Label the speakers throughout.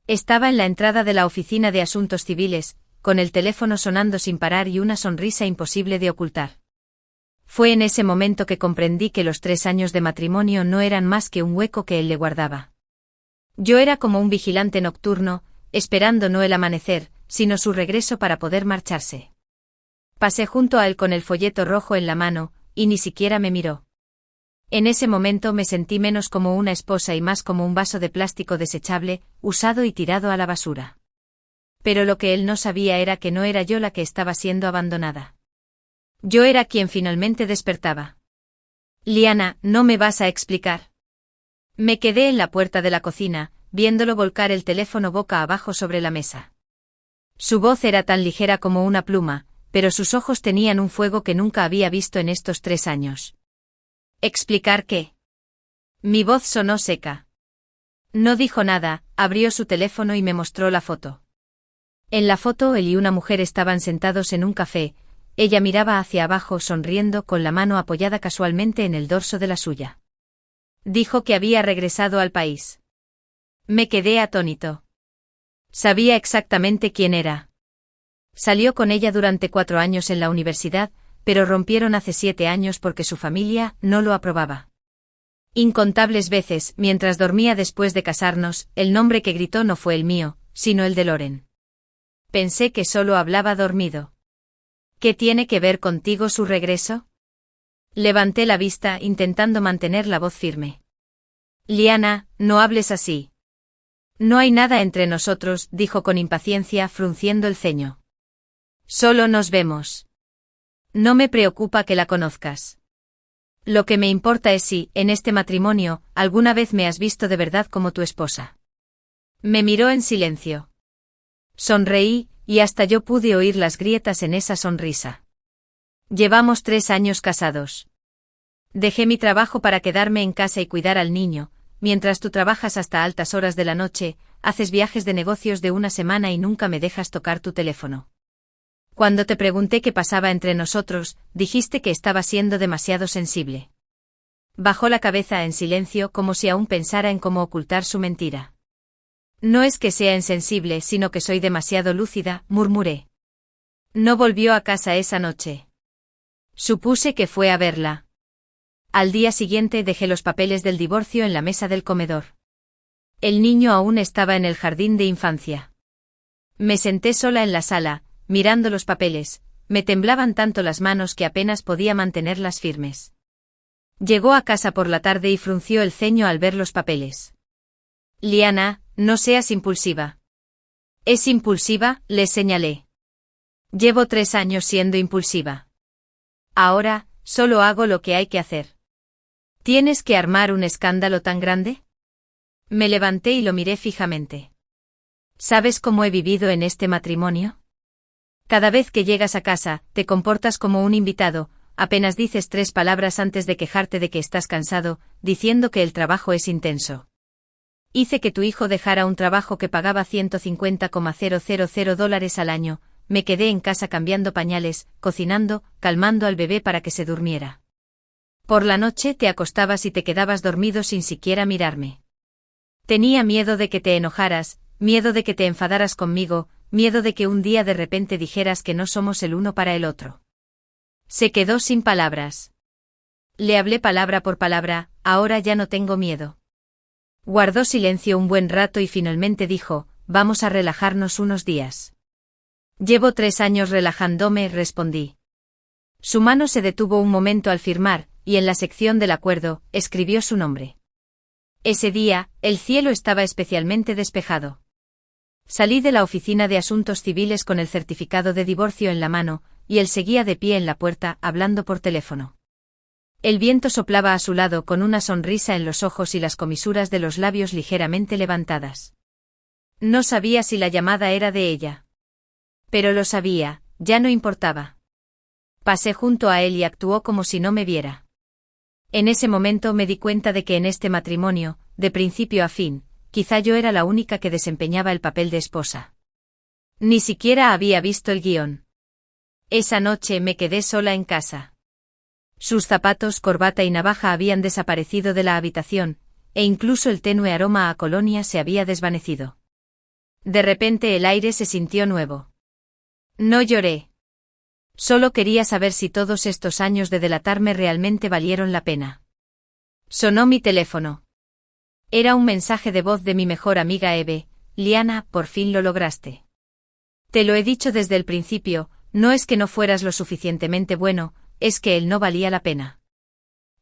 Speaker 1: Estaba en la entrada de la oficina de asuntos civiles, con el teléfono sonando sin parar y una sonrisa imposible de ocultar. Fue en ese momento que comprendí que los 3 años de matrimonio no eran más que un hueco que él le guardaba. Yo era como un vigilante nocturno, esperando no el amanecer, sino su regreso para poder marcharse. Pasé junto a él con el folleto rojo en la mano, y ni siquiera me miró. En ese momento me sentí menos como una esposa y más como un vaso de plástico desechable, usado y tirado a la basura. Pero lo que él no sabía era que no era yo la que estaba siendo abandonada. Yo era quien finalmente despertaba. Liana, ¿no me vas a explicar? Me quedé en la puerta de la cocina, viéndolo volcar el teléfono boca abajo sobre la mesa. Su voz era tan ligera como una pluma, pero sus ojos tenían un fuego que nunca había visto en estos 3 años. ¿Explicar qué? Mi voz sonó seca. No dijo nada, abrió su teléfono y me mostró la foto. En la foto él y una mujer estaban sentados en un café, ella miraba hacia abajo sonriendo con la mano apoyada casualmente en el dorso de la suya. Dijo que había regresado al país. Me quedé atónito. Sabía exactamente quién era. Salió con ella durante 4 años en la universidad, pero rompieron hace 7 años porque su familia no lo aprobaba. Incontables veces, mientras dormía después de casarnos, el nombre que gritó no fue el mío, sino el de Loren. Pensé que solo hablaba dormido. ¿Qué tiene que ver contigo su regreso? Levanté la vista intentando mantener la voz firme. Liana, no hables así. No hay nada entre nosotros, dijo con impaciencia, frunciendo el ceño. Solo nos vemos. No me preocupa que la conozcas. Lo que me importa es si, en este matrimonio, alguna vez me has visto de verdad como tu esposa. Me miró en silencio. Sonreí, y hasta yo pude oír las grietas en esa sonrisa. Llevamos 3 años casados. Dejé mi trabajo para quedarme en casa y cuidar al niño, mientras tú trabajas hasta altas horas de la noche, haces viajes de negocios de 1 semana y nunca me dejas tocar tu teléfono. Cuando te pregunté qué pasaba entre nosotros, dijiste que estaba siendo demasiado sensible. Bajó la cabeza en silencio como si aún pensara en cómo ocultar su mentira. No es que sea insensible, sino que soy demasiado lúcida, murmuré. No volvió a casa esa noche. Supuse que fue a verla. Al día siguiente dejé los papeles del divorcio en la mesa del comedor. El niño aún estaba en el jardín de infancia. Me senté sola en la sala, mirando los papeles, me temblaban tanto las manos que apenas podía mantenerlas firmes. Llegó a casa por la tarde y frunció el ceño al ver los papeles. Liana, no seas impulsiva. ¿Es impulsiva?, le señalé. Llevo 3 años siendo impulsiva. Ahora, solo hago lo que hay que hacer. ¿Tienes que armar un escándalo tan grande? Me levanté y lo miré fijamente. ¿Sabes cómo he vivido en este matrimonio? Cada vez que llegas a casa, te comportas como un invitado, apenas dices 3 palabras antes de quejarte de que estás cansado, diciendo que el trabajo es intenso. Hice que tu hijo dejara un trabajo que pagaba $150,000 al año, me quedé en casa cambiando pañales, cocinando, calmando al bebé para que se durmiera. Por la noche te acostabas y te quedabas dormido sin siquiera mirarme. Tenía miedo de que te enojaras, miedo de que te enfadaras conmigo, miedo de que un día de repente dijeras que no somos el uno para el otro. Se quedó sin palabras. Le hablé palabra por palabra, ahora ya no tengo miedo. Guardó silencio un buen rato y finalmente dijo, vamos a relajarnos unos días. Llevo 3 años relajándome, respondí. Su mano se detuvo un momento al firmar, y en la sección del acuerdo, escribió su nombre. Ese día, el cielo estaba especialmente despejado. Salí de la oficina de asuntos civiles con el certificado de divorcio en la mano, y él seguía de pie en la puerta, hablando por teléfono. El viento soplaba a su lado con una sonrisa en los ojos y las comisuras de los labios ligeramente levantadas. No sabía si la llamada era de ella. Pero lo sabía, ya no importaba. Pasé junto a él y actuó como si no me viera. En ese momento me di cuenta de que en este matrimonio, de principio a fin, quizá yo era la única que desempeñaba el papel de esposa. Ni siquiera había visto el guión. Esa noche me quedé sola en casa. Sus zapatos, corbata y navaja habían desaparecido de la habitación, e incluso el tenue aroma a colonia se había desvanecido. De repente el aire se sintió nuevo. No lloré. Solo quería saber si todos estos años de delatarme realmente valieron la pena. Sonó mi teléfono. Era un mensaje de voz de mi mejor amiga Eve. Liana, por fin lo lograste. Te lo he dicho desde el principio, no es que no fueras lo suficientemente bueno, es que él no valía la pena.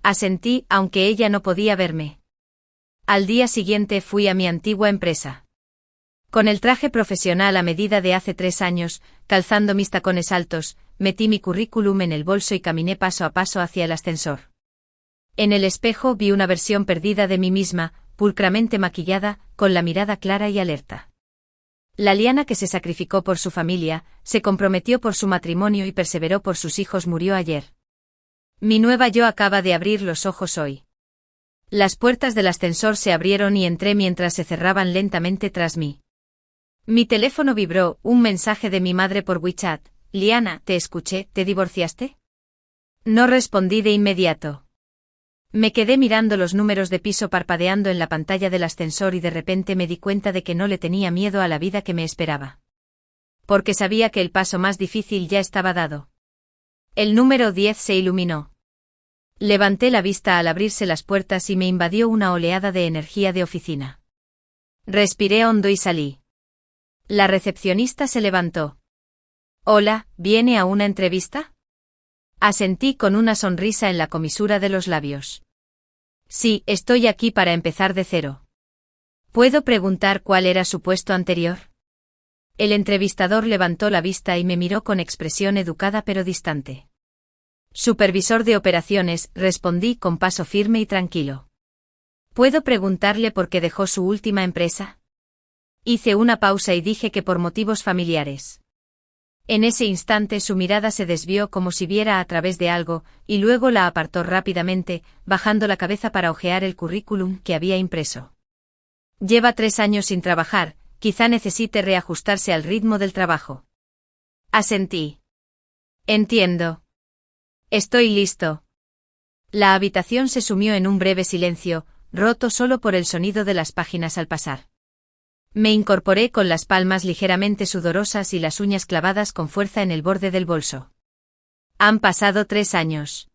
Speaker 1: Asentí, aunque ella no podía verme. Al día siguiente fui a mi antigua empresa. Con el traje profesional a medida de hace 3 años, calzando mis tacones altos, metí mi currículum en el bolso y caminé paso a paso hacia el ascensor. En el espejo vi una versión perdida de mí misma, pulcramente maquillada, con la mirada clara y alerta. La Liana que se sacrificó por su familia, se comprometió por su matrimonio y perseveró por sus hijos murió ayer. Mi nueva yo acaba de abrir los ojos hoy. Las puertas del ascensor se abrieron y entré mientras se cerraban lentamente tras mí. Mi teléfono vibró, un mensaje de mi madre por WeChat. Liana, te escuché, ¿te divorciaste? No respondí de inmediato. Me quedé mirando los números de piso parpadeando en la pantalla del ascensor y de repente me di cuenta de que no le tenía miedo a la vida que me esperaba. Porque sabía que el paso más difícil ya estaba dado. El número 10 se iluminó. Levanté la vista al abrirse las puertas y me invadió una oleada de energía de oficina. Respiré hondo y salí. La recepcionista se levantó. Hola, ¿viene a una entrevista? Asentí con una sonrisa en la comisura de los labios. Sí, estoy aquí para empezar de cero. ¿Puedo preguntar cuál era su puesto anterior? El entrevistador levantó la vista y me miró con expresión educada pero distante. Supervisor de operaciones, respondí con paso firme y tranquilo. ¿Puedo preguntarle por qué dejó su última empresa? Hice una pausa y dije que por motivos familiares. En ese instante su mirada se desvió como si viera a través de algo, y luego la apartó rápidamente, bajando la cabeza para hojear el currículum que había impreso. Lleva 3 años sin trabajar, quizá necesite reajustarse al ritmo del trabajo. Asentí. Entiendo. Estoy listo. La habitación se sumió en un breve silencio, roto solo por el sonido de las páginas al pasar. Me incorporé con las palmas ligeramente sudorosas y las uñas clavadas con fuerza en el borde del bolso. Han pasado 3 años.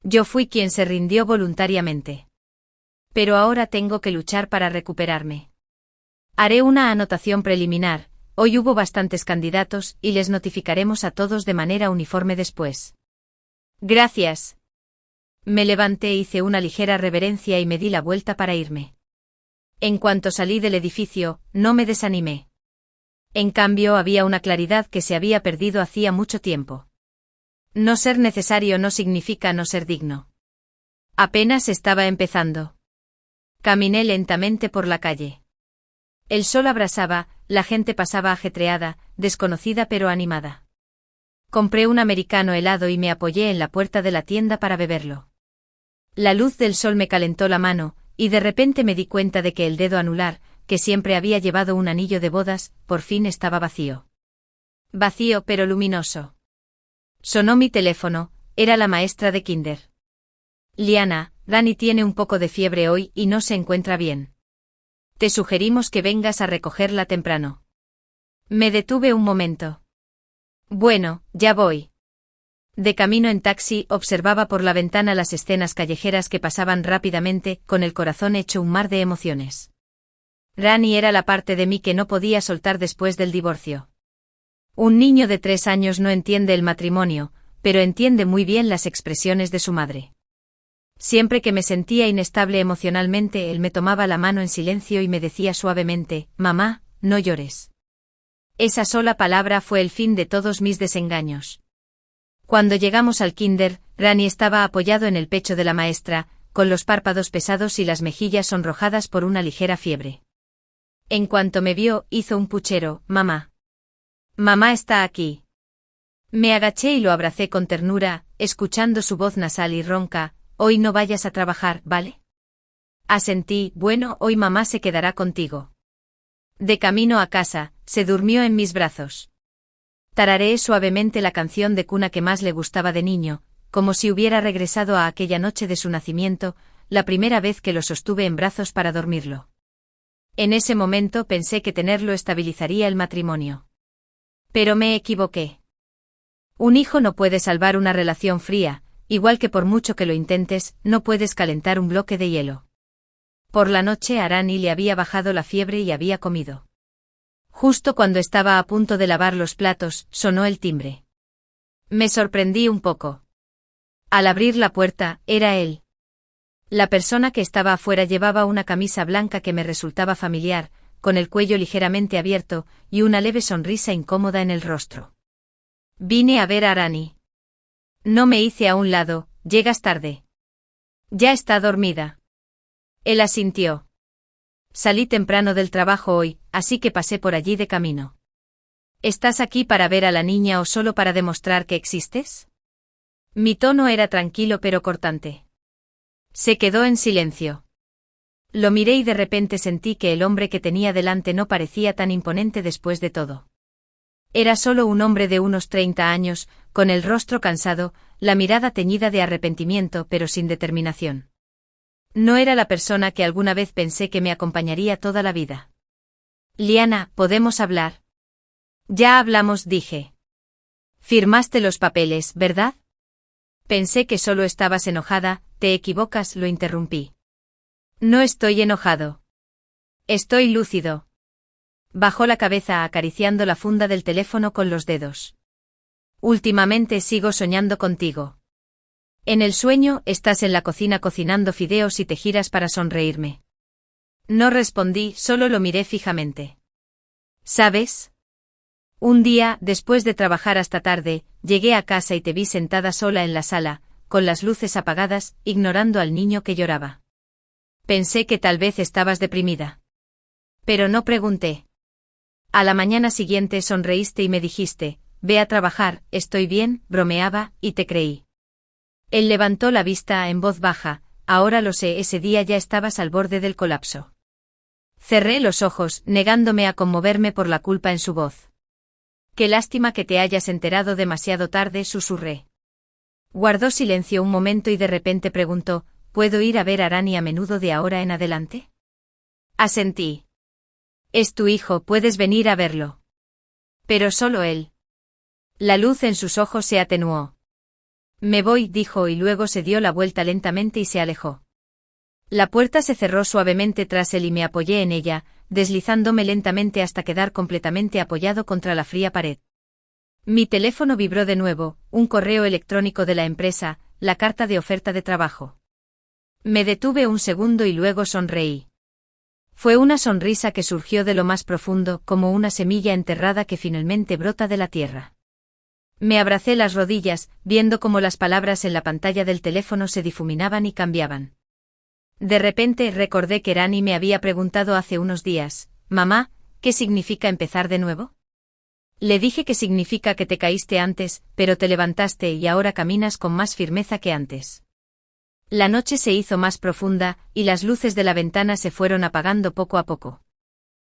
Speaker 1: Yo fui quien se rindió voluntariamente. Pero ahora tengo que luchar para recuperarme. Haré una anotación preliminar, hoy hubo bastantes candidatos y les notificaremos a todos de manera uniforme después. Gracias. Me levanté, hice una ligera reverencia y me di la vuelta para irme. En cuanto salí del edificio, no me desanimé. En cambio había una claridad que se había perdido hacía mucho tiempo. No ser necesario no significa no ser digno. Apenas estaba empezando. Caminé lentamente por la calle. El sol abrasaba, la gente pasaba ajetreada, desconocida pero animada. Compré un americano helado y me apoyé en la puerta de la tienda para beberlo. La luz del sol me calentó la mano, y de repente me di cuenta de que el dedo anular, que siempre había llevado un anillo de bodas, por fin estaba vacío. Vacío pero luminoso. Sonó mi teléfono, era la maestra de kinder. Liana, Dani tiene un poco de fiebre hoy y no se encuentra bien. Te sugerimos que vengas a recogerla temprano. Me detuve un momento. Bueno, ya voy. De camino en taxi observaba por la ventana las escenas callejeras que pasaban rápidamente, con el corazón hecho un mar de emociones. Rani era la parte de mí que no podía soltar después del divorcio. Un niño de 3 años no entiende el matrimonio, pero entiende muy bien las expresiones de su madre. Siempre que me sentía inestable emocionalmente, él me tomaba la mano en silencio y me decía suavemente, «Mamá, no llores». Esa sola palabra fue el fin de todos mis desengaños. Cuando llegamos al kinder, Rani estaba apoyado en el pecho de la maestra, con los párpados pesados y las mejillas sonrojadas por una ligera fiebre. En cuanto me vio, hizo un puchero, «Mamá. Mamá está aquí». Me agaché y lo abracé con ternura, escuchando su voz nasal y ronca, «Hoy no vayas a trabajar, ¿vale?» Asentí, «Bueno, hoy mamá se quedará contigo». De camino a casa, se durmió en mis brazos. Tarareé suavemente la canción de cuna que más le gustaba de niño, como si hubiera regresado a aquella noche de su nacimiento, la primera vez que lo sostuve en brazos para dormirlo. En ese momento pensé que tenerlo estabilizaría el matrimonio. Pero me equivoqué. Un hijo no puede salvar una relación fría, igual que por mucho que lo intentes, no puedes calentar un bloque de hielo. Por la noche a Arani le había bajado la fiebre y había comido. Justo cuando estaba a punto de lavar los platos, sonó el timbre. Me sorprendí un poco. Al abrir la puerta, era él. La persona que estaba afuera llevaba una camisa blanca que me resultaba familiar, con el cuello ligeramente abierto, y una leve sonrisa incómoda en el rostro. Vine a ver a Arani. No me hice a un lado, llegas tarde. Ya está dormida. Él asintió. Salí temprano del trabajo hoy, así que pasé por allí de camino. ¿Estás aquí para ver a la niña o solo para demostrar que existes? Mi tono era tranquilo pero cortante. Se quedó en silencio. Lo miré y de repente sentí que el hombre que tenía delante no parecía tan imponente después de todo. Era solo un hombre de unos 30 años, con el rostro cansado, la mirada teñida de arrepentimiento pero sin determinación. No era la persona que alguna vez pensé que me acompañaría toda la vida. Liana, ¿podemos hablar? Ya hablamos, dije. Firmaste los papeles, ¿verdad? Pensé que solo estabas enojada, te equivocas, lo interrumpí. No estoy enojado. Estoy lúcido. Bajó la cabeza acariciando la funda del teléfono con los dedos. Últimamente sigo soñando contigo. En el sueño estás en la cocina cocinando fideos y te giras para sonreírme. No respondí, solo lo miré fijamente. ¿Sabes? Un día, después de trabajar hasta tarde, llegué a casa y te vi sentada sola en la sala, con las luces apagadas, ignorando al niño que lloraba. Pensé que tal vez estabas deprimida. Pero no pregunté. A la mañana siguiente sonreíste y me dijiste, ve a trabajar, estoy bien, bromeaba, y te creí. Él levantó la vista en voz baja, ahora lo sé, ese día ya estabas al borde del colapso. Cerré los ojos, negándome a conmoverme por la culpa en su voz. Qué lástima que te hayas enterado demasiado tarde, susurré. Guardó silencio un momento y de repente preguntó, ¿puedo ir a ver a Arani a menudo de ahora en adelante? Asentí. Es tu hijo, puedes venir a verlo. Pero solo él. La luz en sus ojos se atenuó. Me voy, dijo y luego se dio la vuelta lentamente y se alejó. La puerta se cerró suavemente tras él y me apoyé en ella, deslizándome lentamente hasta quedar completamente apoyado contra la fría pared. Mi teléfono vibró de nuevo, un correo electrónico de la empresa, la carta de oferta de trabajo. Me detuve un segundo y luego sonreí. Fue una sonrisa que surgió de lo más profundo, como una semilla enterrada que finalmente brota de la tierra. Me abracé las rodillas, viendo cómo las palabras en la pantalla del teléfono se difuminaban y cambiaban. De repente recordé que Arani me había preguntado hace unos días, «Mamá, ¿qué significa empezar de nuevo?» Le dije que significa que te caíste antes, pero te levantaste y ahora caminas con más firmeza que antes. La noche se hizo más profunda, y las luces de la ventana se fueron apagando poco a poco.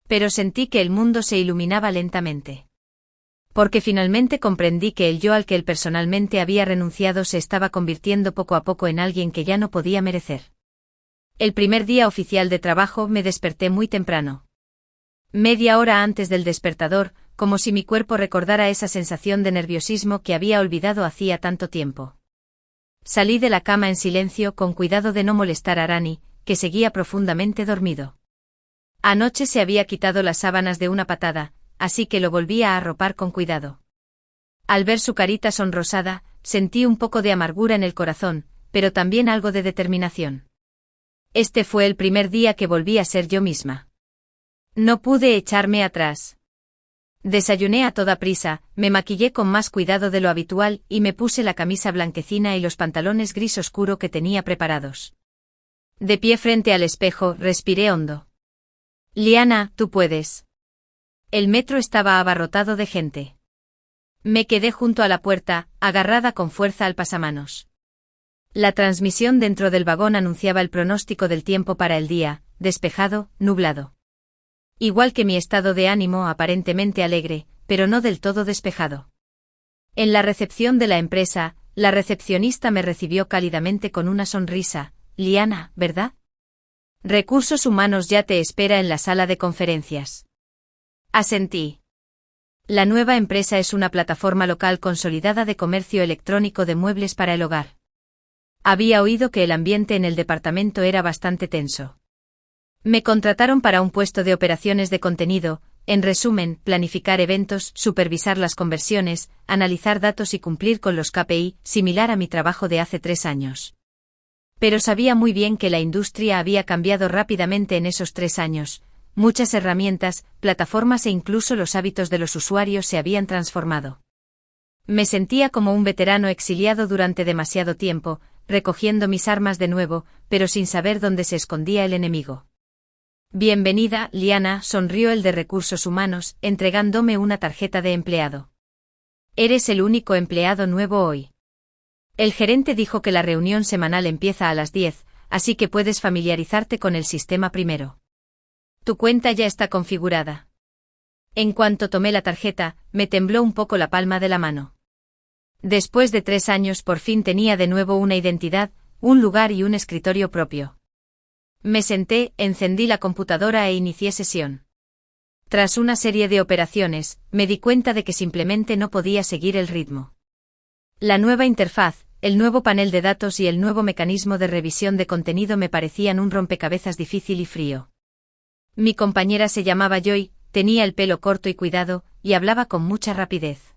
Speaker 1: Pero sentí que el mundo se iluminaba lentamente. Porque finalmente comprendí que el yo al que él personalmente había renunciado se estaba convirtiendo poco a poco en alguien que ya no podía merecer. El primer día oficial de trabajo me desperté muy temprano. Media hora antes del despertador, como si mi cuerpo recordara esa sensación de nerviosismo que había olvidado hacía tanto tiempo. Salí de la cama en silencio con cuidado de no molestar a Arani, que seguía profundamente dormido. Anoche se había quitado las sábanas de una patada, así que lo volví a arropar con cuidado. Al ver su carita sonrosada, sentí un poco de amargura en el corazón, pero también algo de determinación. Este fue el primer día que volví a ser yo misma. No pude echarme atrás. Desayuné a toda prisa, me maquillé con más cuidado de lo habitual y me puse la camisa blanquecina y los pantalones gris oscuro que tenía preparados. De pie frente al espejo, respiré hondo. Liana, tú puedes. El metro estaba abarrotado de gente. Me quedé junto a la puerta, agarrada con fuerza al pasamanos. La transmisión dentro del vagón anunciaba el pronóstico del tiempo para el día, despejado, nublado. Igual que mi estado de ánimo aparentemente alegre, pero no del todo despejado. En la recepción de la empresa, la recepcionista me recibió cálidamente con una sonrisa. Liana, ¿verdad? Recursos humanos ya te espera en la sala de conferencias. Asentí. La nueva empresa es una plataforma local consolidada de comercio electrónico de muebles para el hogar. Había oído que el ambiente en el departamento era bastante tenso. Me contrataron para un puesto de operaciones de contenido, en resumen, planificar eventos, supervisar las conversiones, analizar datos y cumplir con los KPI, similar a mi trabajo de hace 3 años. Pero sabía muy bien que la industria había cambiado rápidamente en esos 3 años. Muchas herramientas, plataformas e incluso los hábitos de los usuarios se habían transformado. Me sentía como un veterano exiliado durante demasiado tiempo, recogiendo mis armas de nuevo, pero sin saber dónde se escondía el enemigo. Bienvenida, Liana, sonrió el de Recursos Humanos, entregándome una tarjeta de empleado. Eres el único empleado nuevo hoy. El gerente dijo que la reunión semanal empieza a las 10, así que puedes familiarizarte con el sistema primero. Tu cuenta ya está configurada. En cuanto tomé la tarjeta, me tembló un poco la palma de la mano. Después de 3 años por fin tenía de nuevo una identidad, un lugar y un escritorio propio. Me senté, encendí la computadora e inicié sesión. Tras una serie de operaciones, me di cuenta de que simplemente no podía seguir el ritmo. La nueva interfaz, el nuevo panel de datos y el nuevo mecanismo de revisión de contenido me parecían un rompecabezas difícil y frío. Mi compañera se llamaba Joy, tenía el pelo corto y cuidado, y hablaba con mucha rapidez.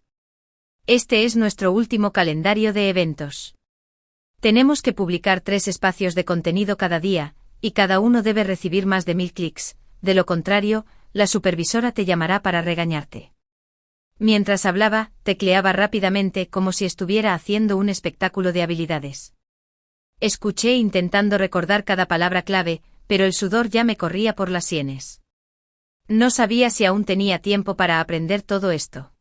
Speaker 1: Este es nuestro último calendario de eventos. Tenemos que publicar 3 espacios de contenido cada día, y cada uno debe recibir más de 1000 clics, de lo contrario, la supervisora te llamará para regañarte. Mientras hablaba, tecleaba rápidamente como si estuviera haciendo un espectáculo de habilidades. Escuché intentando recordar cada palabra clave, pero el sudor ya me corría por las sienes. No sabía si aún tenía tiempo para aprender todo esto.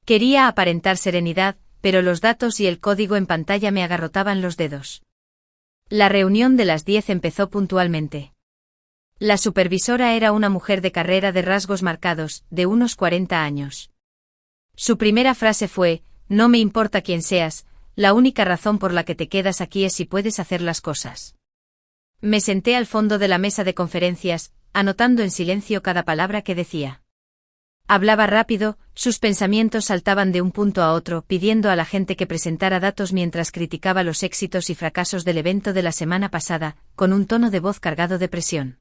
Speaker 1: Quería aparentar serenidad, pero los datos y el código en pantalla me agarrotaban los dedos. La reunión de las 10 empezó puntualmente. La supervisora era una mujer de carrera de rasgos marcados, de unos 40 años. Su primera frase fue: no me importa quién seas, la única razón por la que te quedas aquí es si puedes hacer las cosas. Me senté al fondo de la mesa de conferencias, anotando en silencio cada palabra que decía. Hablaba rápido, sus pensamientos saltaban de un punto a otro, pidiendo a la gente que presentara datos mientras criticaba los éxitos y fracasos del evento de la semana pasada, con un tono de voz cargado de presión.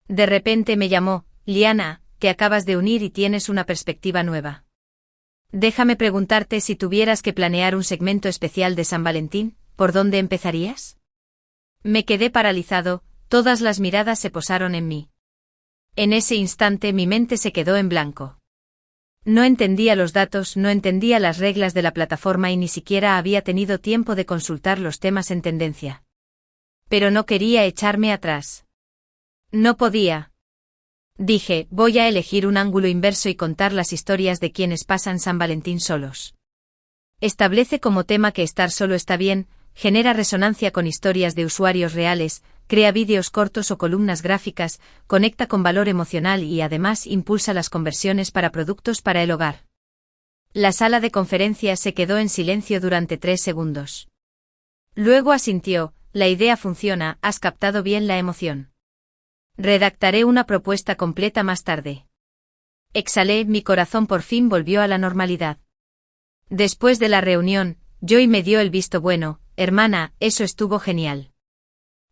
Speaker 1: De repente me llamó: Liana, te acabas de unir y tienes una perspectiva nueva. Déjame preguntarte, si tuvieras que planear un segmento especial de San Valentín, ¿por dónde empezarías? Me quedé paralizado, todas las miradas se posaron en mí. En ese instante mi mente se quedó en blanco. No entendía los datos, no entendía las reglas de la plataforma y ni siquiera había tenido tiempo de consultar los temas en tendencia. Pero no quería echarme atrás. No podía. Dije, voy a elegir un ángulo inverso y contar las historias de quienes pasan San Valentín solos. Establece como tema que estar solo está bien, genera resonancia con historias de usuarios reales, crea vídeos cortos o columnas gráficas, conecta con valor emocional y además impulsa las conversiones para productos para el hogar. La sala de conferencias se quedó en silencio durante 3 segundos. Luego asintió: la idea funciona, has captado bien la emoción. Redactaré una propuesta completa más tarde. Exhalé, mi corazón por fin volvió a la normalidad. Después de la reunión, Joy me dio el visto bueno: hermana, eso estuvo genial.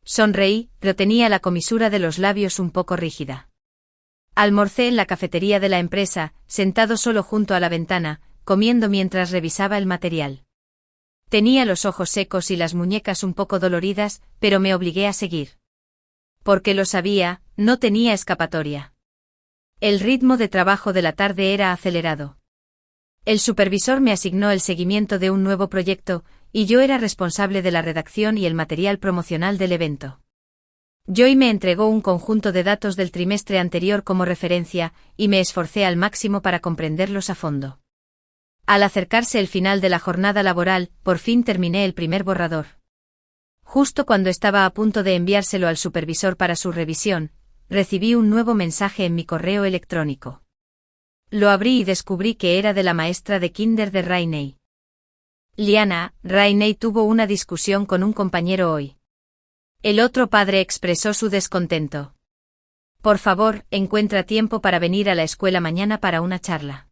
Speaker 1: Sonreí, pero tenía la comisura de los labios un poco rígida. Almorcé en la cafetería de la empresa, sentado solo junto a la ventana, comiendo mientras revisaba el material. Tenía los ojos secos y las muñecas un poco doloridas, pero me obligué a seguir. Porque lo sabía, no tenía escapatoria. El ritmo de trabajo de la tarde era acelerado. El supervisor me asignó el seguimiento de un nuevo proyecto, y yo era responsable de la redacción y el material promocional del evento. Joy me entregó un conjunto de datos del trimestre anterior como referencia, y me esforcé al máximo para comprenderlos a fondo. Al acercarse el final de la jornada laboral, por fin terminé el primer borrador. Justo cuando estaba a punto de enviárselo al supervisor para su revisión, recibí un nuevo mensaje en mi correo electrónico. Lo abrí y descubrí que era de la maestra de kinder de Rainey. Liana, Rainey tuvo una discusión con un compañero hoy. El otro padre expresó su descontento. Por favor, encuentra tiempo para venir a la escuela mañana para una charla.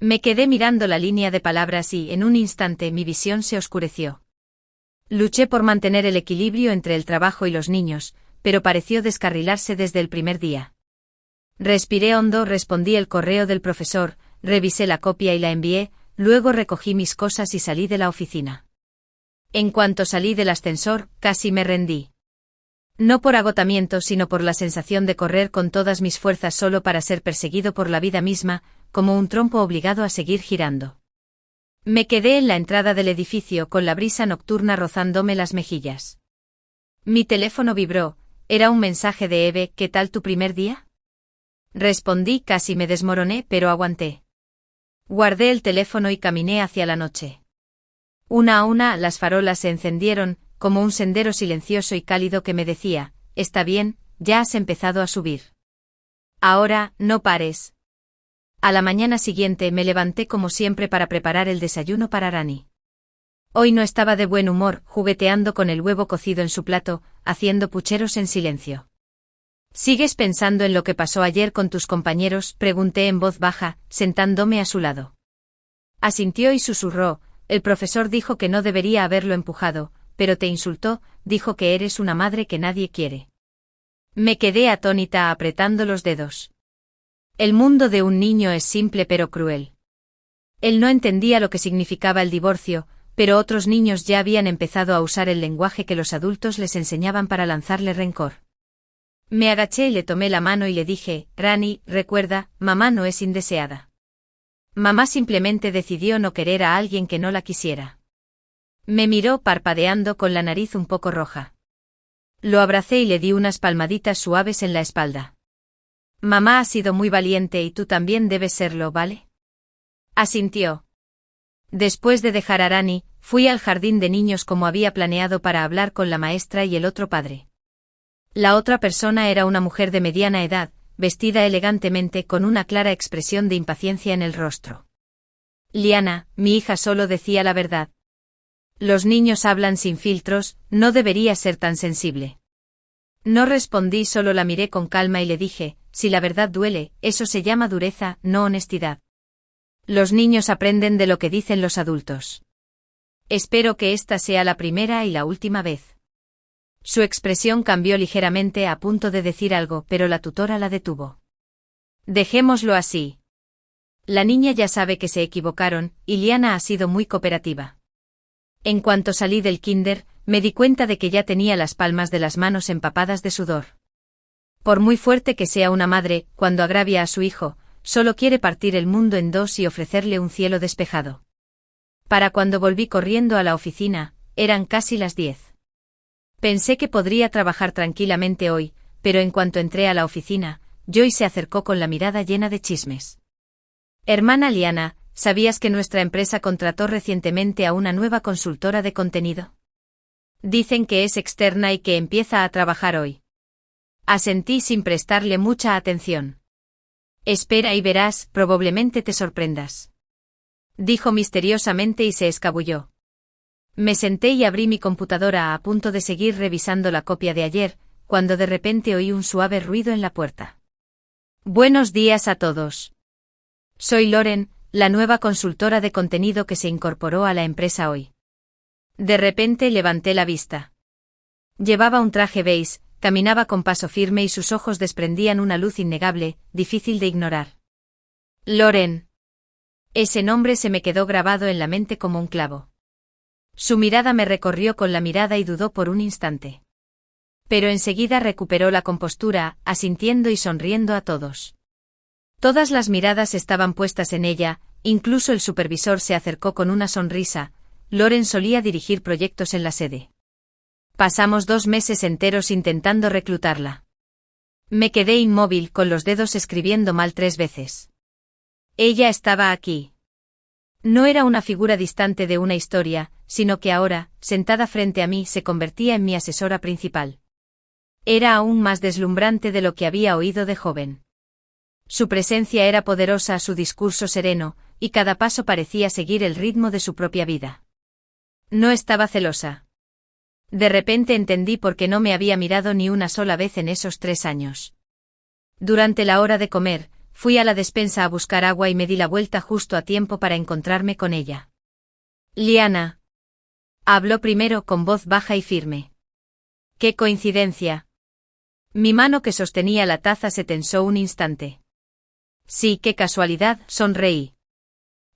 Speaker 1: Me quedé mirando la línea de palabras y, en un instante, mi visión se oscureció. Luché por mantener el equilibrio entre el trabajo y los niños, pero pareció descarrilarse desde el primer día. Respiré hondo, respondí el correo del profesor, revisé la copia y la envié, luego recogí mis cosas y salí de la oficina. En cuanto salí del ascensor, casi me rendí. No por agotamiento, sino por la sensación de correr con todas mis fuerzas solo para ser perseguido por la vida misma, como un trompo obligado a seguir girando. Me quedé en la entrada del edificio con la brisa nocturna rozándome las mejillas. Mi teléfono vibró, era un mensaje de Eve. ¿Qué tal tu primer día? Respondí, casi me desmoroné, pero aguanté. Guardé el teléfono y caminé hacia la noche. Una a una, las farolas se encendieron, como un sendero silencioso y cálido que me decía, está bien, ya has empezado a subir. Ahora, no pares. A la mañana siguiente me levanté como siempre para preparar el desayuno para Rani. Hoy no estaba de buen humor, jugueteando con el huevo cocido en su plato, haciendo pucheros en silencio. ¿Sigues pensando en lo que pasó ayer con tus compañeros?, pregunté en voz baja, sentándome a su lado. Asintió y susurró, el profesor dijo que no debería haberlo empujado, pero te insultó, dijo que eres una madre que nadie quiere. Me quedé atónita apretando los dedos. El mundo de un niño es simple pero cruel. Él no entendía lo que significaba el divorcio, pero otros niños ya habían empezado a usar el lenguaje que los adultos les enseñaban para lanzarle rencor. Me agaché y le tomé la mano y le dije, Rani, recuerda, mamá no es indeseada. Mamá simplemente decidió no querer a alguien que no la quisiera. Me miró parpadeando con la nariz un poco roja. Lo abracé y le di unas palmaditas suaves en la espalda. Mamá ha sido muy valiente y tú también debes serlo, ¿vale? Asintió. Después de dejar a Rani, fui al jardín de niños como había planeado para hablar con la maestra y el otro padre. La otra persona era una mujer de mediana edad, vestida elegantemente con una clara expresión de impaciencia en el rostro. Liana, mi hija solo decía la verdad. Los niños hablan sin filtros, no debería ser tan sensible. No respondí, solo la miré con calma y le dije, si la verdad duele, eso se llama dureza, no honestidad. Los niños aprenden de lo que dicen los adultos. Espero que esta sea la primera y la última vez. Su expresión cambió ligeramente a punto de decir algo, pero la tutora la detuvo. Dejémoslo así. La niña ya sabe que se equivocaron, y Liana ha sido muy cooperativa. En cuanto salí del kinder, me di cuenta de que ya tenía las palmas de las manos empapadas de sudor. Por muy fuerte que sea una madre, cuando agravia a su hijo, solo quiere partir el mundo en dos y ofrecerle un cielo despejado. Para cuando volví corriendo a la oficina, eran casi las 10. Pensé que podría trabajar tranquilamente hoy, pero en cuanto entré a la oficina, Joy se acercó con la mirada llena de chismes. Hermana Liana, ¿sabías que nuestra empresa contrató recientemente a una nueva consultora de contenido? Dicen que es externa y que empieza a trabajar hoy. Asentí sin prestarle mucha atención. Espera y verás, probablemente te sorprendas. Dijo misteriosamente y se escabulló. Me senté y abrí mi computadora a punto de seguir revisando la copia de ayer, cuando de repente oí un suave ruido en la puerta. Buenos días a todos. Soy Loren, la nueva consultora de contenido que se incorporó a la empresa hoy. De repente levanté la vista. Llevaba un traje beige, caminaba con paso firme y sus ojos desprendían una luz innegable, difícil de ignorar. Loren. Ese nombre se me quedó grabado en la mente como un clavo. Su mirada me recorrió con la mirada y dudó por un instante. Pero enseguida recuperó la compostura, asintiendo y sonriendo a todos. Todas las miradas estaban puestas en ella, incluso el supervisor se acercó con una sonrisa. Loren solía dirigir proyectos en la sede. Pasamos 2 meses enteros intentando reclutarla. Me quedé inmóvil con los dedos escribiendo mal 3 veces. Ella estaba aquí. No era una figura distante de una historia, sino que ahora, sentada frente a mí, se convertía en mi asesora principal. Era aún más deslumbrante de lo que había oído de joven. Su presencia era poderosa, su discurso sereno, y cada paso parecía seguir el ritmo de su propia vida. No estaba celosa. De repente entendí por qué no me había mirado ni una sola vez en esos 3 años. Durante la hora de comer, fui a la despensa a buscar agua y me di la vuelta justo a tiempo para encontrarme con ella. Liana. Habló primero con voz baja y firme. ¡Qué coincidencia! Mi mano que sostenía la taza se tensó un instante. Sí, qué casualidad, sonreí.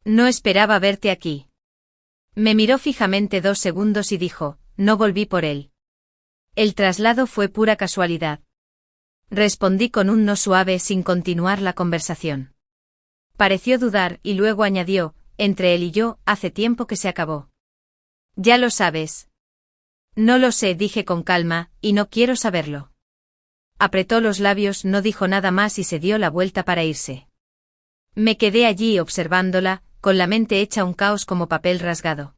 Speaker 1: No esperaba verte aquí. Me miró fijamente 2 segundos y dijo, no volví por él. El traslado fue pura casualidad. Respondí con un no suave sin continuar la conversación. Pareció dudar y luego añadió, entre él y yo, hace tiempo que se acabó. Ya lo sabes. No lo sé, dije con calma, y no quiero saberlo. Apretó los labios, no dijo nada más y se dio la vuelta para irse. Me quedé allí observándola, con la mente hecha un caos como papel rasgado.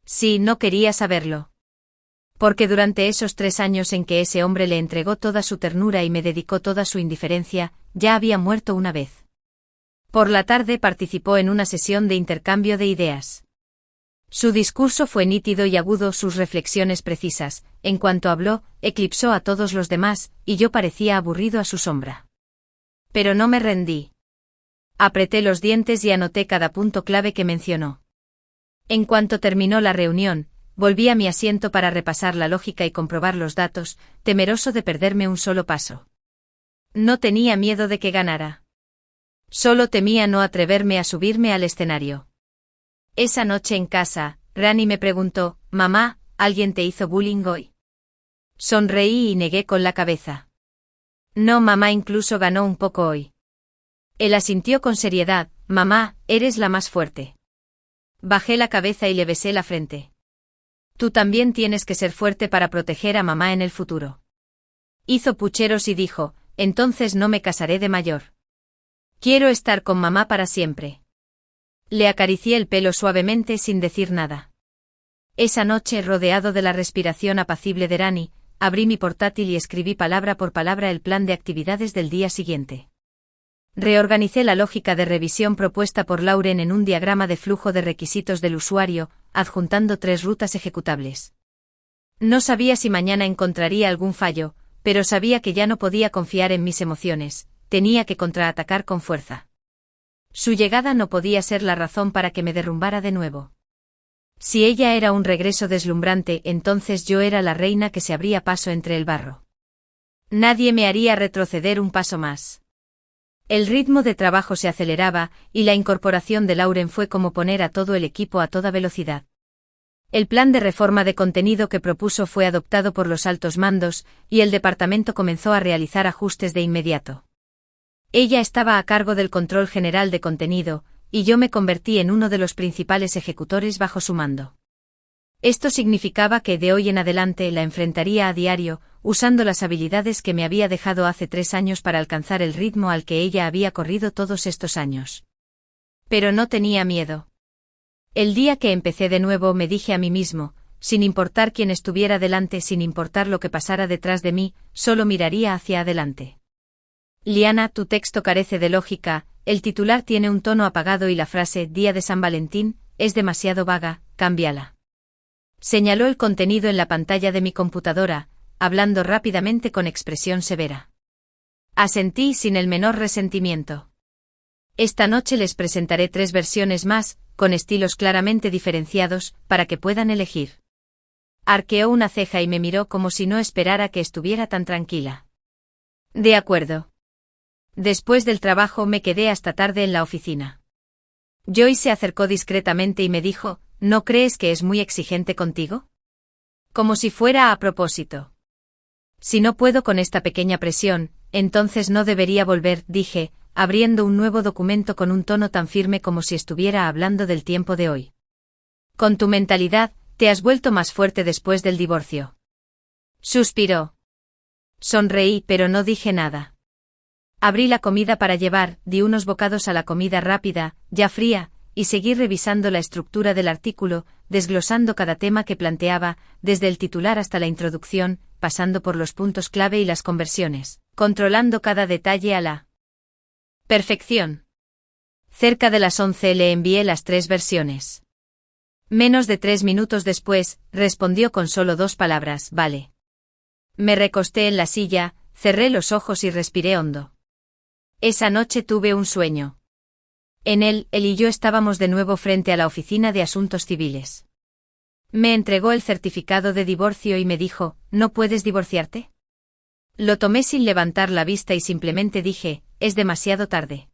Speaker 1: Sí, no quería saberlo. Porque durante esos 3 años en que ese hombre le entregó toda su ternura y me dedicó toda su indiferencia, ya había muerto una vez. Por la tarde participó en una sesión de intercambio de ideas. Su discurso fue nítido y agudo, sus reflexiones precisas, en cuanto habló, eclipsó a todos los demás, y yo parecía aburrido a su sombra. Pero no me rendí. Apreté los dientes y anoté cada punto clave que mencionó. En cuanto terminó la reunión, volví a mi asiento para repasar la lógica y comprobar los datos, temeroso de perderme un solo paso. No tenía miedo de que ganara. Solo temía no atreverme a subirme al escenario. Esa noche en casa, Rani me preguntó, «Mamá, ¿alguien te hizo bullying hoy?» Sonreí y negué con la cabeza. No, mamá incluso ganó un poco hoy. Él asintió con seriedad, «Mamá, eres la más fuerte». Bajé la cabeza y le besé la frente. Tú también tienes que ser fuerte para proteger a mamá en el futuro. Hizo pucheros y dijo, entonces no me casaré de mayor. Quiero estar con mamá para siempre. Le acaricié el pelo suavemente sin decir nada. Esa noche, rodeado de la respiración apacible de Rani, abrí mi portátil y escribí palabra por palabra el plan de actividades del día siguiente. Reorganicé la lógica de revisión propuesta por Lauren en un diagrama de flujo de requisitos del usuario, adjuntando 3 rutas ejecutables. No sabía si mañana encontraría algún fallo, pero sabía que ya no podía confiar en mis emociones, tenía que contraatacar con fuerza. Su llegada no podía ser la razón para que me derrumbara de nuevo. Si ella era un regreso deslumbrante, entonces yo era la reina que se abría paso entre el barro. Nadie me haría retroceder un paso más. El ritmo de trabajo se aceleraba, y la incorporación de Lauren fue como poner a todo el equipo a toda velocidad. El plan de reforma de contenido que propuso fue adoptado por los altos mandos, y el departamento comenzó a realizar ajustes de inmediato. Ella estaba a cargo del control general de contenido, y yo me convertí en uno de los principales ejecutores bajo su mando. Esto significaba que de hoy en adelante la enfrentaría a diario, usando las habilidades que me había dejado hace 3 años para alcanzar el ritmo al que ella había corrido todos estos años. Pero no tenía miedo. El día que empecé de nuevo me dije a mí mismo, sin importar quién estuviera delante, sin importar lo que pasara detrás de mí, solo miraría hacia adelante. Liana, tu texto carece de lógica, el titular tiene un tono apagado y la frase «Día de San Valentín» es demasiado vaga, cámbiala. Señaló el contenido en la pantalla de mi computadora, hablando rápidamente con expresión severa. Asentí sin el menor resentimiento. Esta noche les presentaré 3 versiones más, con estilos claramente diferenciados, para que puedan elegir. Arqueó una ceja y me miró como si no esperara que estuviera tan tranquila. De acuerdo. Después del trabajo me quedé hasta tarde en la oficina. Joy se acercó discretamente y me dijo, ¿no crees que es muy exigente contigo? Como si fuera a propósito. Si no puedo con esta pequeña presión, entonces no debería volver, dije, abriendo un nuevo documento con un tono tan firme como si estuviera hablando del tiempo de hoy. Con tu mentalidad, te has vuelto más fuerte después del divorcio. Suspiró. Sonreí, pero no dije nada. Abrí la comida para llevar, di unos bocados a la comida rápida, ya fría, y seguí revisando la estructura del artículo, desglosando cada tema que planteaba, desde el titular hasta la introducción, pasando por los puntos clave y las conversiones, controlando cada detalle a la perfección. Cerca de las 11 le envié las 3 versiones. Menos de 3 minutos después, respondió con solo 2 palabras, vale. Me recosté en la silla, cerré los ojos y respiré hondo. Esa noche tuve un sueño. En él y yo estábamos de nuevo frente a la oficina de asuntos civiles. Me entregó el certificado de divorcio y me dijo, ¿no puedes divorciarte? Lo tomé sin levantar la vista y simplemente dije, es demasiado tarde.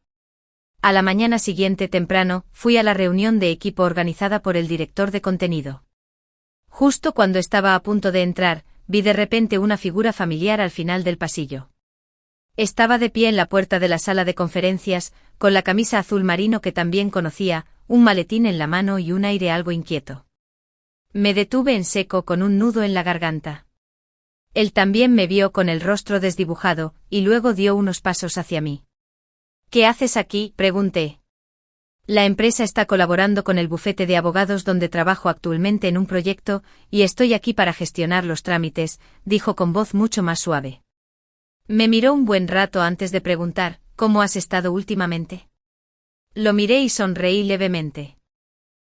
Speaker 1: A la mañana siguiente temprano, fui a la reunión de equipo organizada por el director de contenido. Justo cuando estaba a punto de entrar, vi de repente una figura familiar al final del pasillo. Estaba de pie en la puerta de la sala de conferencias, con la camisa azul marino que también conocía, un maletín en la mano y un aire algo inquieto. Me detuve en seco con un nudo en la garganta. Él también me vio con el rostro desdibujado, y luego dio unos pasos hacia mí. ¿Qué haces aquí?, pregunté. La empresa está colaborando con el bufete de abogados donde trabajo actualmente en un proyecto, y estoy aquí para gestionar los trámites, dijo con voz mucho más suave. Me miró un buen rato antes de preguntar, ¿cómo has estado últimamente? Lo miré y sonreí levemente.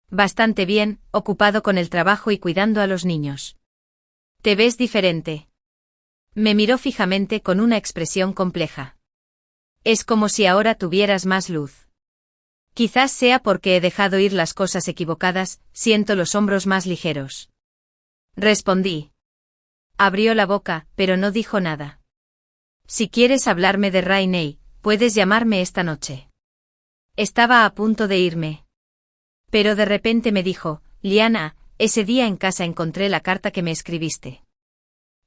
Speaker 1: Bastante bien, ocupado con el trabajo y cuidando a los niños. ¿Te ves diferente? Me miró fijamente con una expresión compleja. Es como si ahora tuvieras más luz. Quizás sea porque he dejado ir las cosas equivocadas, siento los hombros más ligeros. Respondí. Abrió la boca, pero no dijo nada. Si quieres hablarme de Rainey, puedes llamarme esta noche. Estaba a punto de irme. Pero de repente me dijo, Liana, ese día en casa encontré la carta que me escribiste.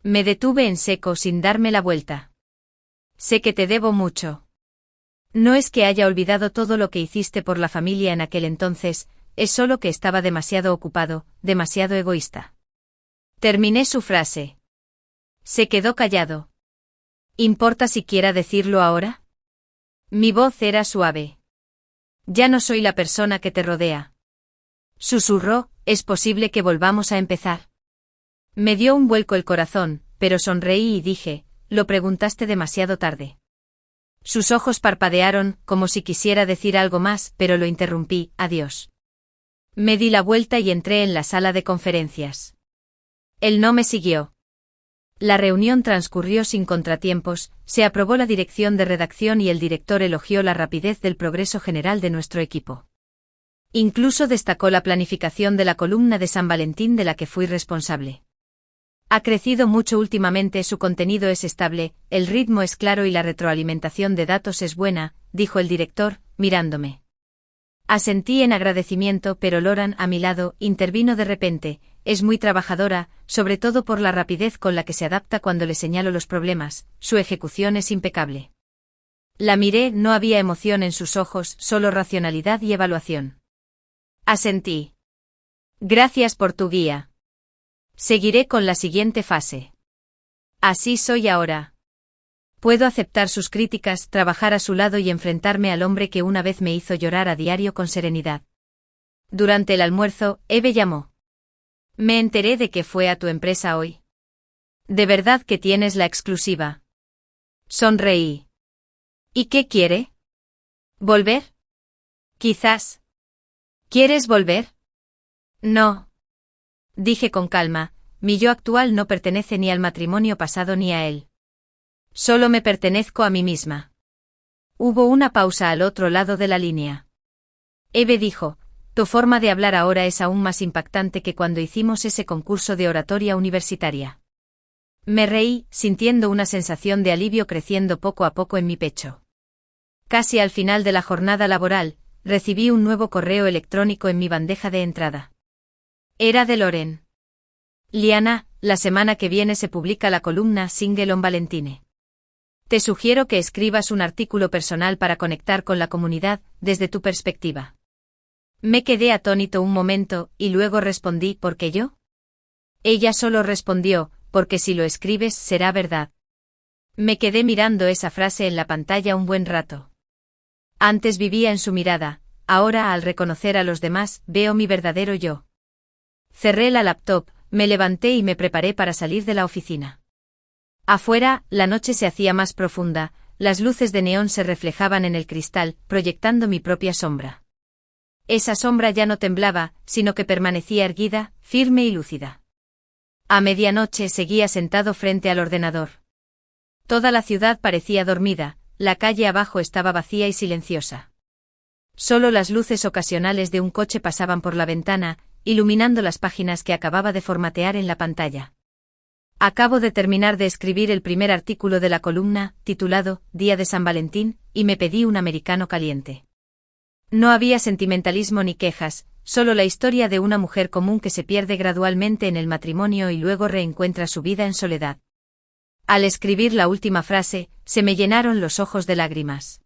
Speaker 1: Me detuve en seco sin darme la vuelta. Sé que te debo mucho. No es que haya olvidado todo lo que hiciste por la familia en aquel entonces, es solo que estaba demasiado ocupado, demasiado egoísta. Terminé su frase. Se quedó callado. ¿Importa siquiera decirlo ahora? Mi voz era suave. Ya no soy la persona que te rodea. Susurró, ¿es posible que volvamos a empezar? Me dio un vuelco el corazón, pero sonreí y dije, lo preguntaste demasiado tarde. Sus ojos parpadearon, como si quisiera decir algo más, pero lo interrumpí, adiós. Me di la vuelta y entré en la sala de conferencias. Él no me siguió. La reunión transcurrió sin contratiempos, se aprobó la dirección de redacción y el director elogió la rapidez del progreso general de nuestro equipo. Incluso destacó la planificación de la columna de San Valentín de la que fui responsable. Ha crecido mucho últimamente, su contenido es estable, el ritmo es claro y la retroalimentación de datos es buena, dijo el director, mirándome. Asentí en agradecimiento, pero Loran, a mi lado, intervino de repente, es muy trabajadora, sobre todo por la rapidez con la que se adapta cuando le señalo los problemas, su ejecución es impecable. La miré, no había emoción en sus ojos, solo racionalidad y evaluación. Asentí. Gracias por tu guía. Seguiré con la siguiente fase. Así soy ahora. Puedo aceptar sus críticas, trabajar a su lado y enfrentarme al hombre que una vez me hizo llorar a diario con serenidad. Durante el almuerzo, Eve llamó. Me enteré de que fue a tu empresa hoy. ¿De verdad que tienes la exclusiva? Sonreí. ¿Y qué quiere? ¿Volver? Quizás. ¿Quieres volver? No. Dije con calma, mi yo actual no pertenece ni al matrimonio pasado ni a él. Solo me pertenezco a mí misma. Hubo una pausa al otro lado de la línea. Eve dijo, tu forma de hablar ahora es aún más impactante que cuando hicimos ese concurso de oratoria universitaria. Me reí, sintiendo una sensación de alivio creciendo poco a poco en mi pecho. Casi al final de la jornada laboral, recibí un nuevo correo electrónico en mi bandeja de entrada. Era de Loren. Liana, la semana que viene se publica la columna Single on Valentine. Te sugiero que escribas un artículo personal para conectar con la comunidad, desde tu perspectiva. Me quedé atónito un momento, y luego respondí, ¿por qué yo? Ella solo respondió, porque si lo escribes será verdad. Me quedé mirando esa frase en la pantalla un buen rato. Antes vivía en su mirada, ahora al reconocer a los demás, veo mi verdadero yo. Cerré la laptop, me levanté y me preparé para salir de la oficina. Afuera, la noche se hacía más profunda, las luces de neón se reflejaban en el cristal, proyectando mi propia sombra. Esa sombra ya no temblaba, sino que permanecía erguida, firme y lúcida. A medianoche seguía sentado frente al ordenador. Toda la ciudad parecía dormida, la calle abajo estaba vacía y silenciosa. Solo las luces ocasionales de un coche pasaban por la ventana, iluminando las páginas que acababa de formatear en la pantalla. Acabo de terminar de escribir el primer artículo de la columna, titulado Día de San Valentín, y me pedí un americano caliente. No había sentimentalismo ni quejas, solo la historia de una mujer común que se pierde gradualmente en el matrimonio y luego reencuentra su vida en soledad. Al escribir la última frase, se me llenaron los ojos de lágrimas.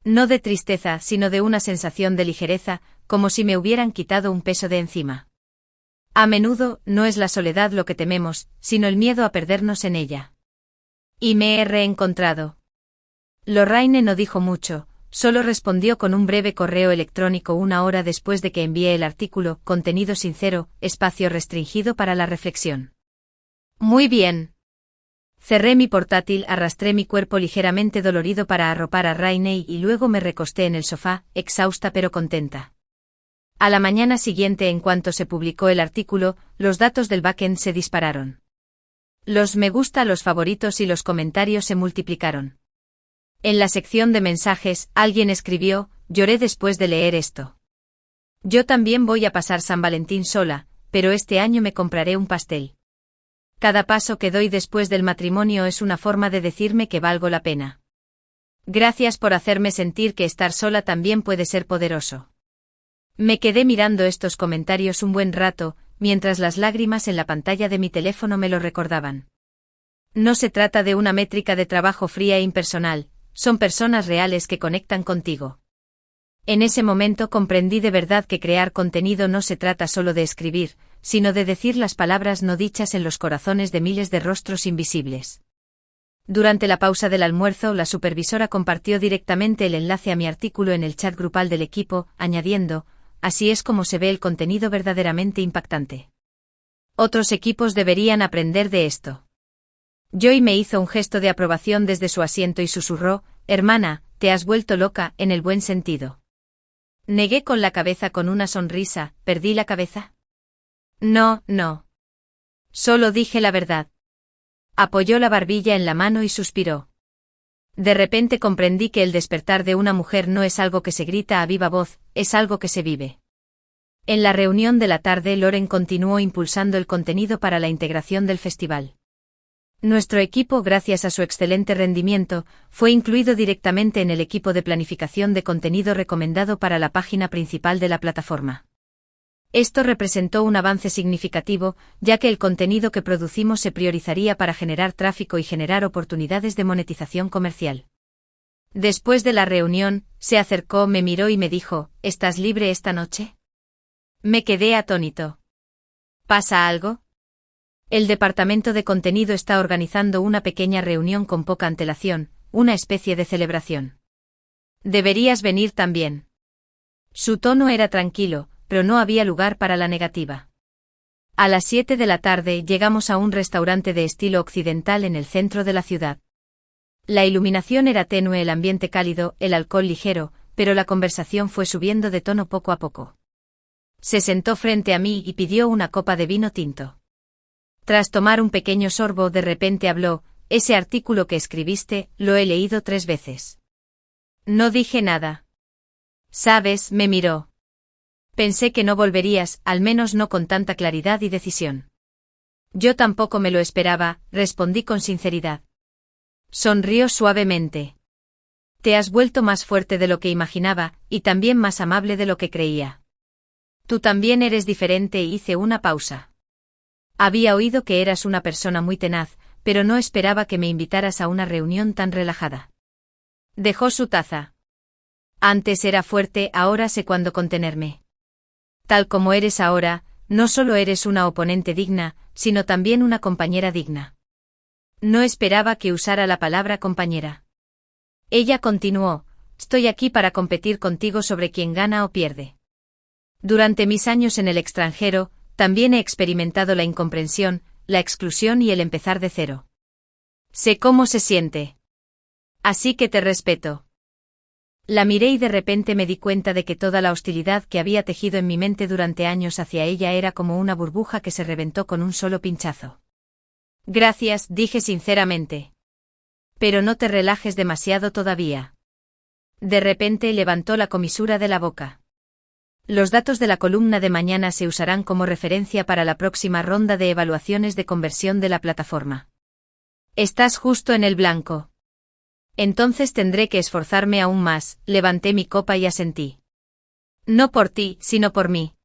Speaker 1: No de tristeza, sino de una sensación de ligereza, como si me hubieran quitado un peso de encima. A menudo, no es la soledad lo que tememos, sino el miedo a perdernos en ella. Y me he reencontrado. Lorraine no dijo mucho, solo respondió con un breve correo electrónico 1 hora después de que envié el artículo, contenido sincero, espacio restringido para la reflexión. Muy bien. Cerré mi portátil, arrastré mi cuerpo ligeramente dolorido para arropar a Rainey y luego me recosté en el sofá, exhausta pero contenta. A la mañana siguiente, en cuanto se publicó el artículo, los datos del backend se dispararon. Los me gusta, los favoritos y los comentarios se multiplicaron. En la sección de mensajes, alguien escribió: lloré después de leer esto. Yo también voy a pasar San Valentín sola, pero este año me compraré un pastel. Cada paso que doy después del matrimonio es una forma de decirme que valgo la pena. Gracias por hacerme sentir que estar sola también puede ser poderoso. Me quedé mirando estos comentarios un buen rato, mientras las lágrimas en la pantalla de mi teléfono me lo recordaban. No se trata de una métrica de trabajo fría e impersonal, son personas reales que conectan contigo. En ese momento comprendí de verdad que crear contenido no se trata solo de escribir, sino de decir las palabras no dichas en los corazones de miles de rostros invisibles. Durante la pausa del almuerzo, la supervisora compartió directamente el enlace a mi artículo en el chat grupal del equipo, añadiendo: así es como se ve el contenido verdaderamente impactante. Otros equipos deberían aprender de esto. Joy me hizo un gesto de aprobación desde su asiento y susurró: hermana, te has vuelto loca, en el buen sentido. Negué con la cabeza con una sonrisa: ¿perdí la cabeza? No, no. Solo dije la verdad. Apoyó la barbilla en la mano y suspiró. De repente comprendí que el despertar de una mujer no es algo que se grita a viva voz, es algo que se vive. En la reunión de la tarde, Loren continuó impulsando el contenido para la integración del festival. Nuestro equipo, gracias a su excelente rendimiento, fue incluido directamente en el equipo de planificación de contenido recomendado para la página principal de la plataforma. Esto representó un avance significativo, ya que el contenido que producimos se priorizaría para generar tráfico y generar oportunidades de monetización comercial. Después de la reunión, se acercó, me miró y me dijo: ¿estás libre esta noche? Me quedé atónito. ¿Pasa algo? El departamento de contenido está organizando una pequeña reunión con poca antelación, una especie de celebración. Deberías venir también. Su tono era tranquilo, pero no había lugar para la negativa. A las 7 de la tarde llegamos a un restaurante de estilo occidental en el centro de la ciudad. La iluminación era tenue, el ambiente cálido, el alcohol ligero, pero la conversación fue subiendo de tono poco a poco. Se sentó frente a mí y pidió una copa de vino tinto. Tras tomar un pequeño sorbo, de repente habló: ese artículo que escribiste, lo he leído 3 veces. No dije nada. ¿Sabes? Me miró. Pensé que no volverías, al menos no con tanta claridad y decisión. Yo tampoco me lo esperaba, respondí con sinceridad. Sonrió suavemente. Te has vuelto más fuerte de lo que imaginaba, y también más amable de lo que creía. Tú también eres diferente. Hice una pausa. Había oído que eras una persona muy tenaz, pero no esperaba que me invitaras a una reunión tan relajada. Dejó su taza. Antes era fuerte, ahora sé cuándo contenerme. Tal como eres ahora, no solo eres una oponente digna, sino también una compañera digna. No esperaba que usara la palabra compañera. Ella continuó: estoy aquí para competir contigo sobre quién gana o pierde. Durante mis años en el extranjero, también he experimentado la incomprensión, la exclusión y el empezar de cero. Sé cómo se siente. Así que te respeto. La miré y de repente me di cuenta de que toda la hostilidad que había tejido en mi mente durante años hacia ella era como una burbuja que se reventó con un solo pinchazo. Gracias, dije sinceramente. Pero no te relajes demasiado todavía. De repente levantó la comisura de la boca. Los datos de la columna de mañana se usarán como referencia para la próxima ronda de evaluaciones de conversión de la plataforma. Estás justo en el blanco. Entonces tendré que esforzarme aún más, levanté mi copa y asentí. No por ti, sino por mí.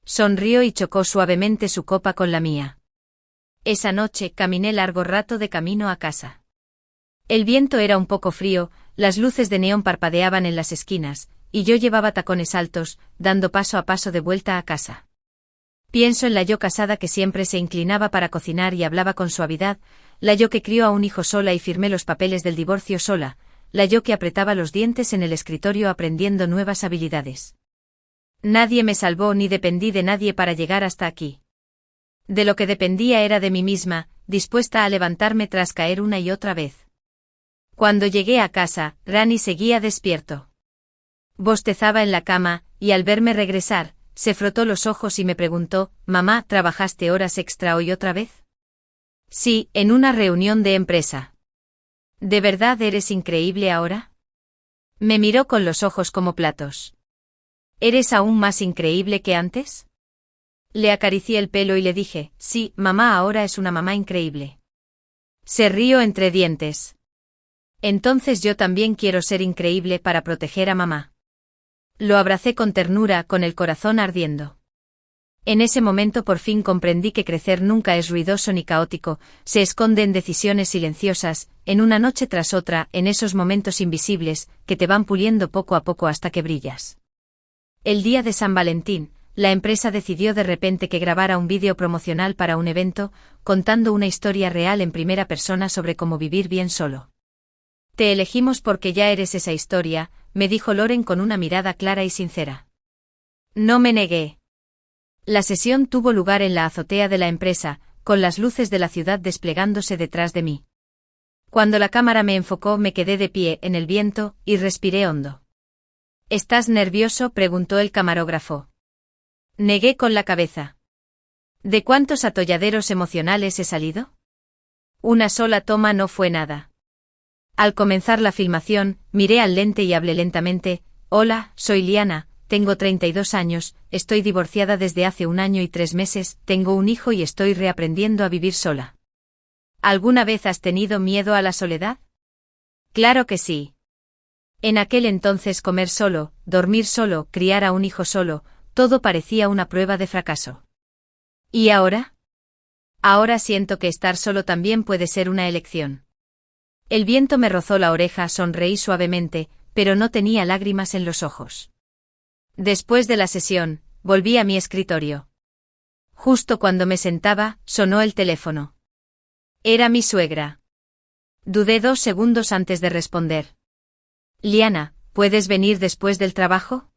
Speaker 1: Sonrió y chocó suavemente su copa con la mía. Esa noche caminé largo rato de camino a casa. El viento era un poco frío, las luces de neón parpadeaban en las esquinas, y yo llevaba tacones altos, dando paso a paso de vuelta a casa. Pienso en la yo casada que siempre se inclinaba para cocinar y hablaba con suavidad, la yo que crió a un hijo sola y firmé los papeles del divorcio sola, la yo que apretaba los dientes en el escritorio aprendiendo nuevas habilidades. Nadie me salvó ni dependí de nadie para llegar hasta aquí. De lo que dependía era de mí misma, dispuesta a levantarme tras caer una y otra vez. Cuando llegué a casa, Rani seguía despierto. Bostezaba en la cama, y al verme regresar, se frotó los ojos y me preguntó, «Mamá, ¿trabajaste horas extra hoy otra vez?» «Sí, en una reunión de empresa». «¿De verdad eres increíble ahora?» Me miró con los ojos como platos. «¿Eres aún más increíble que antes?» Le acaricié el pelo y le dije, «Sí, mamá ahora es una mamá increíble». Se rió entre dientes. «Entonces yo también quiero ser increíble para proteger a mamá». Lo abracé con ternura, con el corazón ardiendo. En ese momento por fin comprendí que crecer nunca es ruidoso ni caótico, se esconde en decisiones silenciosas, en una noche tras otra, en esos momentos invisibles, que te van puliendo poco a poco hasta que brillas. El día de San Valentín, la empresa decidió de repente que grabara un vídeo promocional para un evento, contando una historia real en primera persona sobre cómo vivir bien solo. «Te elegimos porque ya eres esa historia», me dijo Loren con una mirada clara y sincera. No me negué. La sesión tuvo lugar en la azotea de la empresa, con las luces de la ciudad desplegándose detrás de mí. Cuando la cámara me enfocó me quedé de pie en el viento, y respiré hondo. ¿Estás nervioso?, preguntó el camarógrafo. Negué con la cabeza. ¿De cuántos atolladeros emocionales he salido? Una sola toma no fue nada. Al comenzar la filmación, miré al lente y hablé lentamente, «Hola, soy Liana, tengo 32 años, estoy divorciada desde hace 1 año y 3 meses, tengo un hijo y estoy reaprendiendo a vivir sola». ¿Alguna vez has tenido miedo a la soledad? Claro que sí. En aquel entonces comer solo, dormir solo, criar a un hijo solo, todo parecía una prueba de fracaso. ¿Y ahora? Ahora siento que estar solo también puede ser una elección. El viento me rozó la oreja, sonreí suavemente, pero no tenía lágrimas en los ojos. Después de la sesión, volví a mi escritorio. Justo cuando me sentaba, sonó el teléfono. Era mi suegra. Dudé 2 segundos antes de responder. Liana, ¿puedes venir después del trabajo?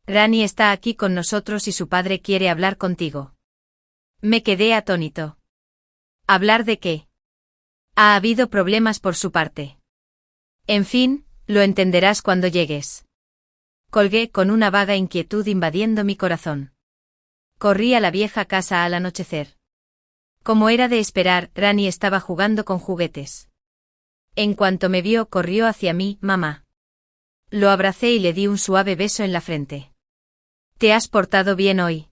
Speaker 1: Rani está aquí con nosotros y su padre quiere hablar contigo. Me quedé atónito. ¿Hablar de qué? Ha habido problemas por su parte. En fin, lo entenderás cuando llegues. Colgué con una vaga inquietud invadiendo mi corazón. Corrí a la vieja casa al anochecer. Como era de esperar, Rani estaba jugando con juguetes. En cuanto me vio, corrió hacia mí, «Mamá». Lo abracé y le di un suave beso en la frente. ¿Te has portado bien hoy?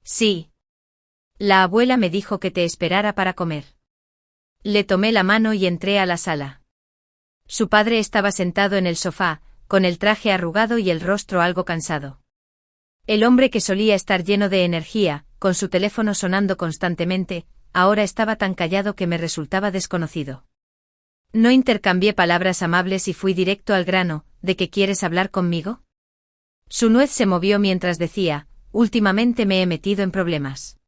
Speaker 1: Sí. La abuela me dijo que te esperara para comer. Le tomé la mano y entré a la sala. Su padre estaba sentado en el sofá, con el traje arrugado y el rostro algo cansado. El hombre que solía estar lleno de energía, con su teléfono sonando constantemente, ahora estaba tan callado que me resultaba desconocido. No intercambié palabras amables y fui directo al grano, ¿de qué quieres hablar conmigo? Su nuez se movió mientras decía, últimamente me he metido en problemas.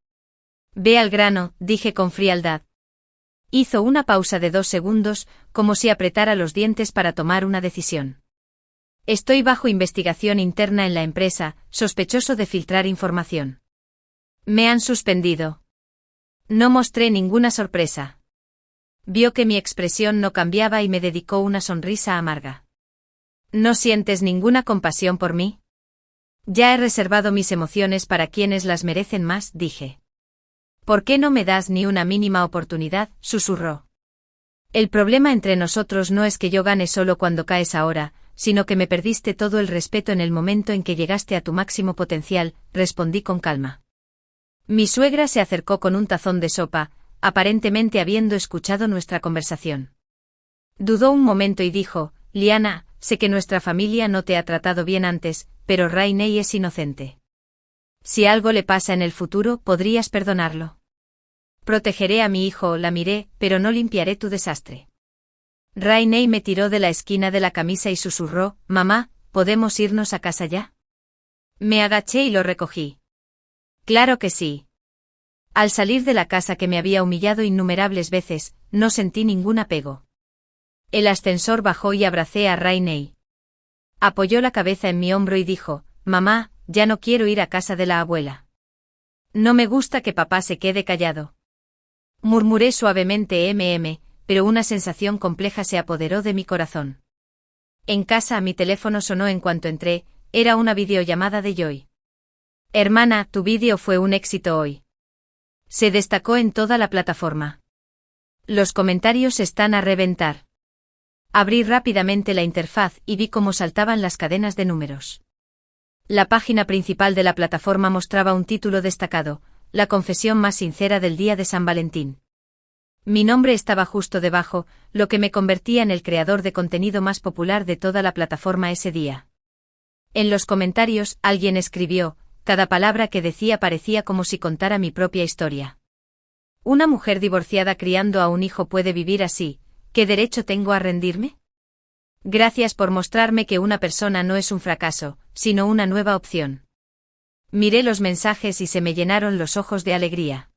Speaker 1: Ve al grano, dije con frialdad. Hizo una pausa de 2 segundos, como si apretara los dientes para tomar una decisión. Estoy bajo investigación interna en la empresa, sospechoso de filtrar información. Me han suspendido. No mostré ninguna sorpresa. Vio que mi expresión no cambiaba y me dedicó una sonrisa amarga. ¿No sientes ninguna compasión por mí? Ya he reservado mis emociones para quienes las merecen más, dije. ¿Por qué no me das ni una mínima oportunidad?, susurró. El problema entre nosotros no es que yo gane solo cuando caes ahora, sino que me perdiste todo el respeto en el momento en que llegaste a tu máximo potencial, respondí con calma. Mi suegra se acercó con un tazón de sopa, aparentemente habiendo escuchado nuestra conversación. Dudó un momento y dijo: Liana, sé que nuestra familia no te ha tratado bien antes, pero Rainey es inocente. Si algo le pasa en el futuro, podrías perdonarlo. Protegeré a mi hijo, la miré, pero no limpiaré tu desastre. Rainey me tiró de la esquina de la camisa y susurró: Mamá, ¿podemos irnos a casa ya? Me agaché y lo recogí. Claro que sí. Al salir de la casa que me había humillado innumerables veces, no sentí ningún apego. El ascensor bajó y abracé a Rainey. Apoyó la cabeza en mi hombro y dijo: Mamá, ya no quiero ir a casa de la abuela. No me gusta que papá se quede callado. Murmuré suavemente pero una sensación compleja se apoderó de mi corazón. En casa mi teléfono sonó en cuanto entré, era una videollamada de Joy. Hermana, tu vídeo fue un éxito hoy. Se destacó en toda la plataforma. Los comentarios están a reventar. Abrí rápidamente la interfaz y vi cómo saltaban las cadenas de números. La página principal de la plataforma mostraba un título destacado: La confesión más sincera del día de San Valentín. Mi nombre estaba justo debajo, lo que me convertía en el creador de contenido más popular de toda la plataforma ese día. En los comentarios, alguien escribió: cada palabra que decía parecía como si contara mi propia historia. ¿Una mujer divorciada criando a un hijo puede vivir así? ¿Qué derecho tengo a rendirme? Gracias por mostrarme que una persona no es un fracaso, sino una nueva opción. Miré los mensajes y se me llenaron los ojos de alegría.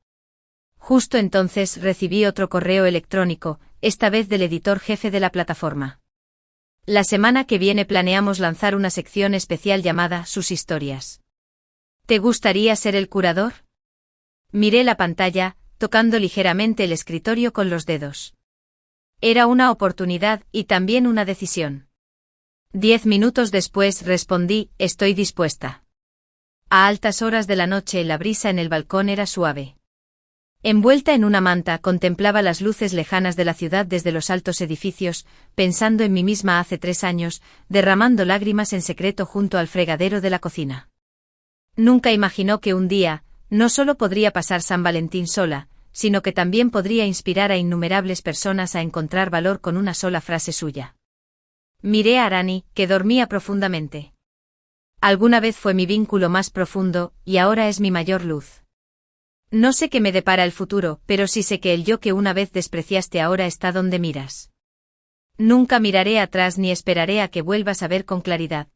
Speaker 1: Justo entonces recibí otro correo electrónico, esta vez del editor jefe de la plataforma. La semana que viene planeamos lanzar una sección especial llamada Sus historias. ¿Te gustaría ser el curador? Miré la pantalla, tocando ligeramente el escritorio con los dedos. Era una oportunidad y también una decisión. 10 minutos después respondí: estoy dispuesta. A altas horas de la noche la brisa en el balcón era suave. Envuelta en una manta contemplaba las luces lejanas de la ciudad desde los altos edificios, pensando en mí misma hace 3 años, derramando lágrimas en secreto junto al fregadero de la cocina. Nunca imaginó que un día, no solo podría pasar San Valentín sola, sino que también podría inspirar a innumerables personas a encontrar valor con una sola frase suya. Miré a Arani, que dormía profundamente. Alguna vez fue mi vínculo más profundo, y ahora es mi mayor luz. No sé qué me depara el futuro, pero sí sé que el yo que una vez despreciaste ahora está donde miras. Nunca miraré atrás ni esperaré a que vuelvas a ver con claridad.